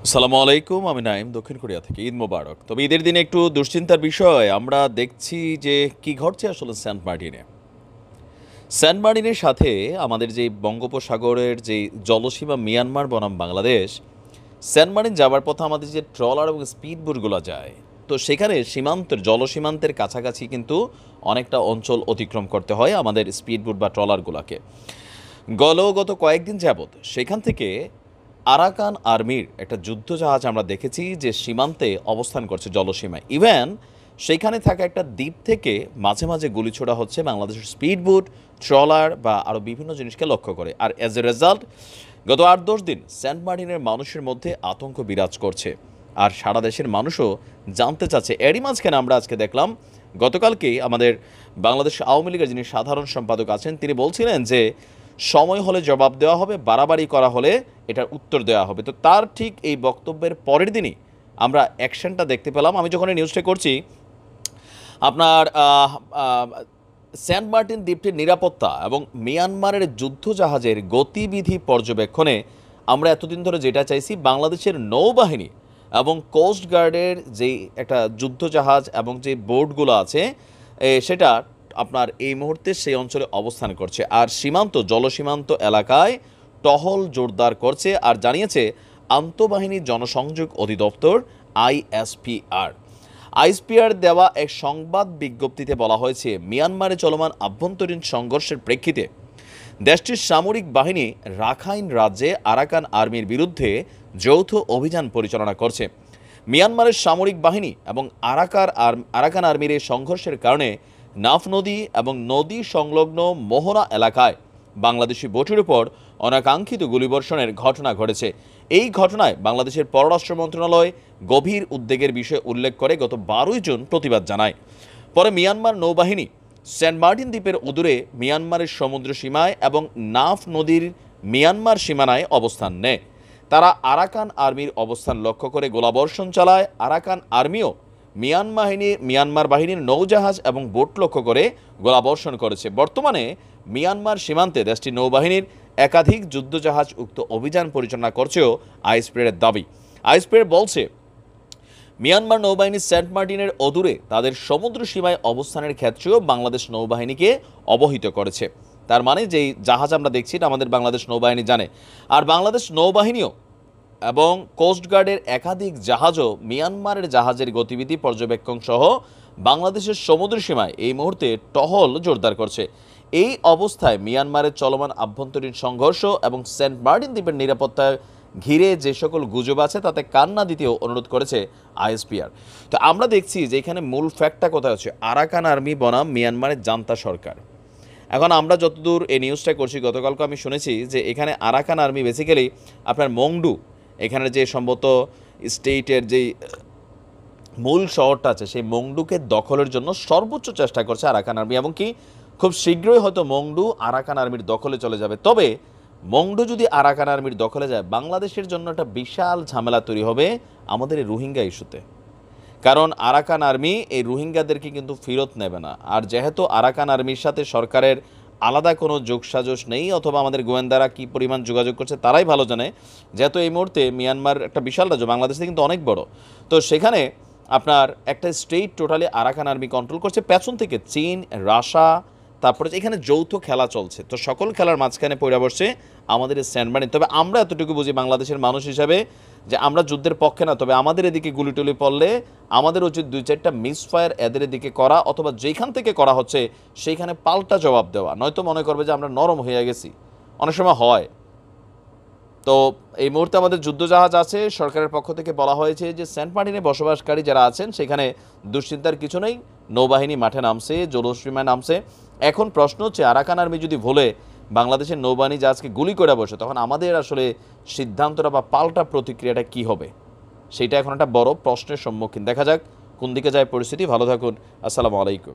আসসালামু আলাইকুম। আমি নাইম, দক্ষিণ কোরিয়া থেকে। ঈদ মোবারক। তবে ঈদের দিনে একটু দুশ্চিন্তার বিষয় আমরা দেখছি যে কি ঘটছে আসলে সেন্ট মার্টিনে। সেন্ট মার্টিনের সাথে আমাদের যে বঙ্গোপসাগরের যে জলসীমা মিয়ানমার বনাম বাংলাদেশ, সেন্ট মার্টিন যাবার পথে আমাদের যে ট্রলার এবং স্পিড বোটগুলো যায়, তো সেখানে সীমান্তের জলসীমান্তের কাছাকাছি কিন্তু অনেকটা অঞ্চল অতিক্রম করতে হয় আমাদের স্পিড বোট বা ট্রলারগুলোকে। গত কয়েকদিন যাবৎ সেখান থেকে আরাকান আর্মির একটা যুদ্ধজাহাজ আমরা দেখেছি যে সীমান্তে অবস্থান করছে জলসীমায়। ইভেন সেইখানে থাকা একটা দ্বীপ থেকে মাঝে মাঝে গুলি ছোড়া হচ্ছে বাংলাদেশের স্পিডবোট, ট্রলার বা আরও বিভিন্ন জিনিসকে লক্ষ্য করে। আর অ্যাজ এ রেজাল্ট গত ৮-১০ দিন সেন্ট মার্টিনের মানুষের মধ্যে আতঙ্ক বিরাজ করছে। আর সারা দেশের মানুষও জানতে চাচ্ছে। এরই মাঝখানে আমরা আজকে দেখলাম, গতকালকেই আমাদের বাংলাদেশ আওয়ামী লীগের যিনি সাধারণ সম্পাদক আছেন তিনি বলছিলেন যে সময় হলে জবাব দেওয়া হবে, বাড়াবাড়ি করা হলে এটার উত্তর দেওয়া হবে। তো তার ঠিক এই বক্তব্যের পরের দিনই আমরা অ্যাকশনটা দেখতে পেলাম। আমি যখন এই নিউজটা করছি, আপনার সেন্ট মার্টিন দ্বীপটির নিরাপত্তা এবং মিয়ানমারের যুদ্ধজাহাজের গতিবিধি পর্যবেক্ষণে আমরা এতদিন ধরে যেটা চাইছি, বাংলাদেশের নৌবাহিনী এবং কোস্ট গার্ডের যেই একটা যুদ্ধজাহাজ এবং যে বোটগুলো আছে সেটা আপনার এই মুহূর্তে সেই অঞ্চলে অবস্থান করছে আর জলসীমান্ত এলাকায় টহল জোরদার করছে। আর জানিয়েছে আন্তঃবাহিনী জনসংযোগ অধিদপ্তর আইএসপিআর দেওয়া এক সংবাদ বিজ্ঞপ্তিতে বলা হয়েছে, মিয়ানমারে চলমান আভ্যন্তরীণ সংঘর্ষের প্রেক্ষিতে দেশটির সামরিক বাহিনী রাখাইন রাজ্যে আরাকান আর্মির বিরুদ্ধে যৌথ অভিযান পরিচালনা করছে। মিয়ানমারের সামরিক বাহিনী এবং আরাকান আর্মির এই সংঘর্ষের কারণে নাফ নদী এবং নদী সংলগ্ন মোহনা এলাকায় বাংলাদেশি বোটের উপর অনাকাঙ্ক্ষিত গুলিবর্ষণের ঘটনা ঘটেছে। এই ঘটনায় বাংলাদেশের পররাষ্ট্র মন্ত্রণালয় গভীর উদ্বেগের বিষয়ে উল্লেখ করে গত ১২ জুন প্রতিবাদ জানায়। পরে মিয়ানমার নৌবাহিনী সেন্ট মার্টিন দ্বীপের অদূরে মিয়ানমারের সমুদ্র সীমায় এবং নাফ নদীর মিয়ানমার সীমানায় অবস্থান নেয়। তারা আরাকান আর্মির অবস্থান লক্ষ্য করে গোলাবর্ষণ চালায়। আরাকান আর্মিও মিয়ানমার বাহিনীর নৌজাহাজ এবং বোট লক্ষ্য করে গোলাবর্ষণ করেছে। বর্তমানে মিয়ানমার সীমান্তে দেশটির নৌবাহিনীর একাধিক যুদ্ধজাহাজ উক্ত অভিযান পরিচালনা করছেও আইএসপিআর দাবি। আইএসপিআর বলছে, মিয়ানমার নৌবাহিনী সেন্ট মার্টিনের অদূরে তাদের সমুদ্র সীমায় অবস্থানের ক্ষেত্রেও বাংলাদেশ নৌবাহিনীকে অবহিত করেছে। তার মানে যেই জাহাজ আমরা দেখছি এটা আমাদের বাংলাদেশ নৌবাহিনী জানে। আর বাংলাদেশ নৌবাহিনীও এবং কোস্টগার্ডের একাধিক জাহাজও মিয়ানমারের জাহাজের গতিবিধি পর্যবেক্ষণ সহ বাংলাদেশের সমুদ্র সীমায় এই মুহূর্তে টহল জোরদার করছে। এই অবস্থায় মিয়ানমারের চলমান আভ্যন্তরীণ সংঘর্ষ এবং সেন্ট মার্টিন দ্বীপের নিরাপত্তা ঘিরে যে সকল গুজব আছে তাতে কান না দিতেও অনুরোধ করেছে আইএসপিআর। তো আমরা দেখছি যে এখানে মূল ফ্যাক্টটা কোথায় হচ্ছে, আরাকান আর্মি বনাম মিয়ানমারের জান্তা সরকার। এখন আমরা যতদূর এই নিউজটা করছি, গতকালকে আমি শুনেছি যে এখানে আরাকান আর্মি বেসিক্যালি আপনার মংডু, এখানের যে সম্ভবত স্টেটের যেই মূল শহরটা আছে সেই মংডুকে দখলের জন্য সর্বোচ্চ চেষ্টা করছে আরাকান আর্মি, এবং কি খুব শীঘ্রই হয়তো মংডু আরাকান আর্মির দখলে চলে যাবে। তবে মংডু যদি আরাকান আর্মির দখলে যায়, বাংলাদেশের জন্য একটা বিশাল ঝামেলা তৈরি হবে আমাদের এই রোহিঙ্গা ইস্যুতে। কারণ আরাকান আর্মি এই রোহিঙ্গাদেরকে কিন্তু ফেরত নেবে না। আর যেহেতু আরাকান আর্মির সাথে সরকারের আলাদা কোনো যোগসাজশ নেই, অথবা আমাদের গোয়েন্দারা কী পরিমাণ যোগাযোগ করছে তারাই ভালো জানে, যেহেতু এই মুহূর্তে মিয়ানমার একটা বিশাল রাজ্য, বাংলাদেশ থেকে কিন্তু অনেক বড়, তো সেখানে আপনার একটা state totally Arakan army control করছে, পেছন থেকে চীন, রাশিয়া, তারপরে এখানে যৌথ খেলা চলছে। তো সকল খেলার মাঝখানে পড়ে বসছে আমাদের সেন্ট মার্টিন। তবে আমরা এতটুকু বুঝি বাংলাদেশের মানুষ হিসাবে যে আমরা যুদ্ধের পক্ষে না, তবে আমাদের এদিকে গুলি টুলি পড়লে আমাদের উচিত ২-৪টা মিসফায়ার এদের দিকে করা, অথবা যেখান থেকে করা হচ্ছে সেইখানে পাল্টা জবাব দেওয়া। নয়তো মনে করবে যে আমরা নরম হয়ে গেছি, অনেক সময় হয়। তো এই মুহূর্তে আমাদের যুদ্ধজাহাজ আছে, সরকারের পক্ষ থেকে বলা হয়েছে যে সেন্ট মার্টিনে বসবাসকারী যারা আছেন সেখানে দুশ্চিন্তার কিছু নেই, নৌবাহিনী মাঠে নামছে, জলসীমায় নামছে। এখন প্রশ্ন হচ্ছে, আরাকান আর্মি যদি ভুলে বাংলাদেশের নৌবাহিনী জাহাজকে গুলি করে বসে, তখন আমাদের আসলে সিদ্ধান্তটা বা পাল্টা প্রতিক্রিয়াটা কি হবে, সেটা এখন একটা বড় প্রশ্নের সম্মুখীন। দেখা যাক কোন দিকে যায় পরিস্থিতি। ভালো থাকুন। আসসালামু আলাইকুম।